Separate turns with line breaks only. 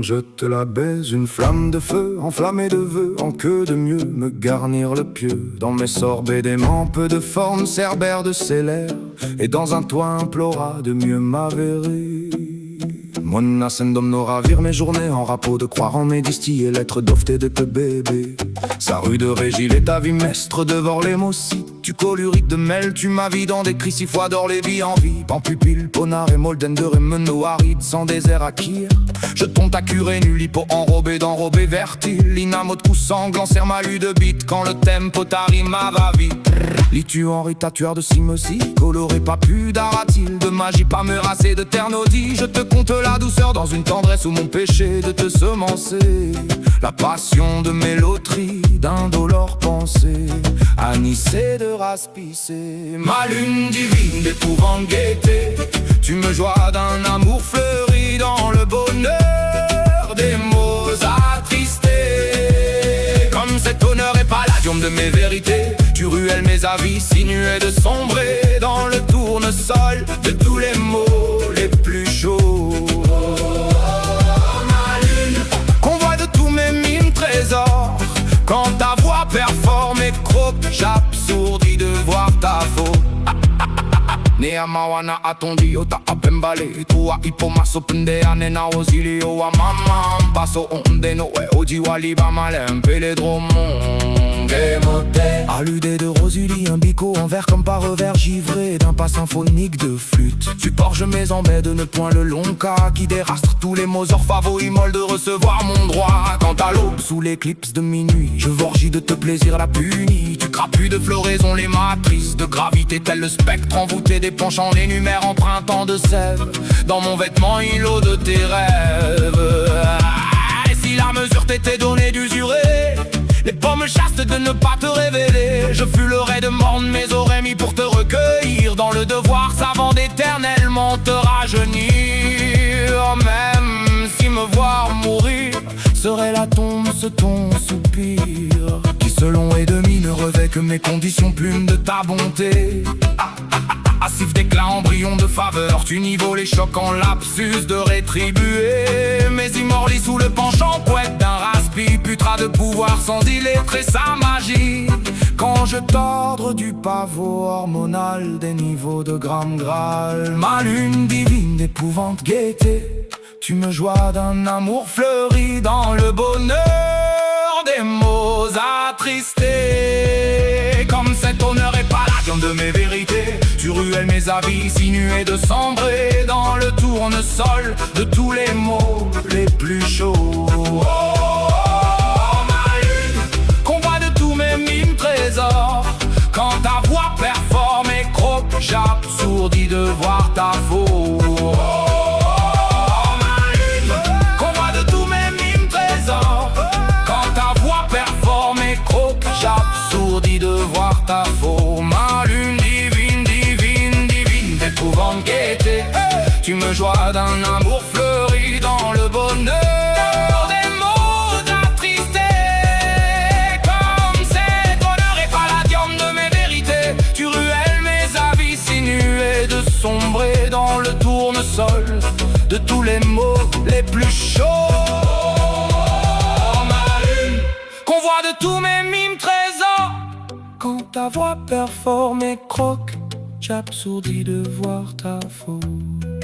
Je te la baise, une flamme de feu, enflammée de vœux, en queue de mieux, me garnir le pieu. Dans mes sorbets d'aimants, peu de forme, cerbère de célère, et dans un toit implora de mieux m'avérer. Mon ascendum n'aura vire mes journées en rapport de croire en mes distillés, lettres d'ofté de que bébé. Sa rue de Régile est ta vie mestre, devant les mots si tu colurite de mêle, tu ma vie dans des cris si fois d'or les vies en vie. En pupille, ponard et molden de remeno aride, sans désert à Kir. Je tombe ta curée nul, hippo enrobé d'enrobé vertile. L'inamo de coups sanglant, serre ma lue de bite quand le tempo t'arrime à va vite. Litu Henri, tueur de cime aussi, coloré pas plus d'aratil, de magie pas me rasser de ternodie. Je te compte la douceur dans une tendresse où mon péché de te semencer. La passion de mes loteries, d'indolore pensée, anisée de raspissé. Ma lune divine d'épouvante gaieté, tu me joies d'un amour fleuri dans le bonheur des mots attristés. Comme cet honneur est palladium de mes vérités, tu ruelles mes avis sinués de sombrer dans le tournesol de tous les mots les plus chauds. Ma lune, convoi de tous mes mimes trésors, quand ta voix performe et croque, j'absourdis de voir ta faute. Nea mawana atondi ota apembale, tua ipomaso pende anena ozilio wa mama paso onde no we oji waliba malem pélédromon gémoté. Alludé de Rosuli, un bico en verre comme par revers, givré d'un pas symphonique de flûte. Tu porges mes embêtes de ne point le long cas qui dérastre tous les mots orfavo immol de recevoir mon droit. Quant à l'aube sous l'éclipse de minuit, je vorgis de te plaisir la punie. Tu crapules de floraison les matrices de gravité, tel le spectre envoûté des penchants l'énumère en printemps de sève. Dans mon vêtement îlot de tes rêves. Et si la mesure t'était donnée d'usurer, les pommes chastes de ne pas te révéler, je fulerais de morne mes oreilles pour te recueillir dans le devoir savant d'éternellement te rajeunir. Même si me voir mourir serait la tombe, ce ton soupir qui selon et demi ne revêt que mes conditions plumes de ta bonté. Passif d'éclat, embryon de faveur, tu niveaux les chocs en lapsus de rétribuer mes immorlis sous le penchant poète d'un raspi, putra de pouvoir sans illetrer sa magie. Quand je tordre du pavot hormonal des niveaux de gramme Graal, ma lune divine d'épouvante gaieté, tu me joies d'un amour fleuri dans le bonheur des mots attristés. Comme cet honneur est palladium de mes vérités, tu ruelles mes avis sinués de sombrer dans le tournesol de tous les mots les plus chauds. Ma lune, combat de tous mes mimes trésors, quand ta voix performe et croque, j'absourdis de voir ta faute. J'absourdis de voir ta faute. Ma lune divine, divine, divine d'épouvante gaieté, tu me joies d'un amour fleuri dans le bonheur des mots attristés. Comme cet honneur est palladium de mes vérités, tu ruelles mes avis sinués de sombrer dans le tournesol de tous les mots les plus chauds. Convoi de tous mes mimes trésors, quand ta voix performe et croque, j'absourdis de voir ta faute.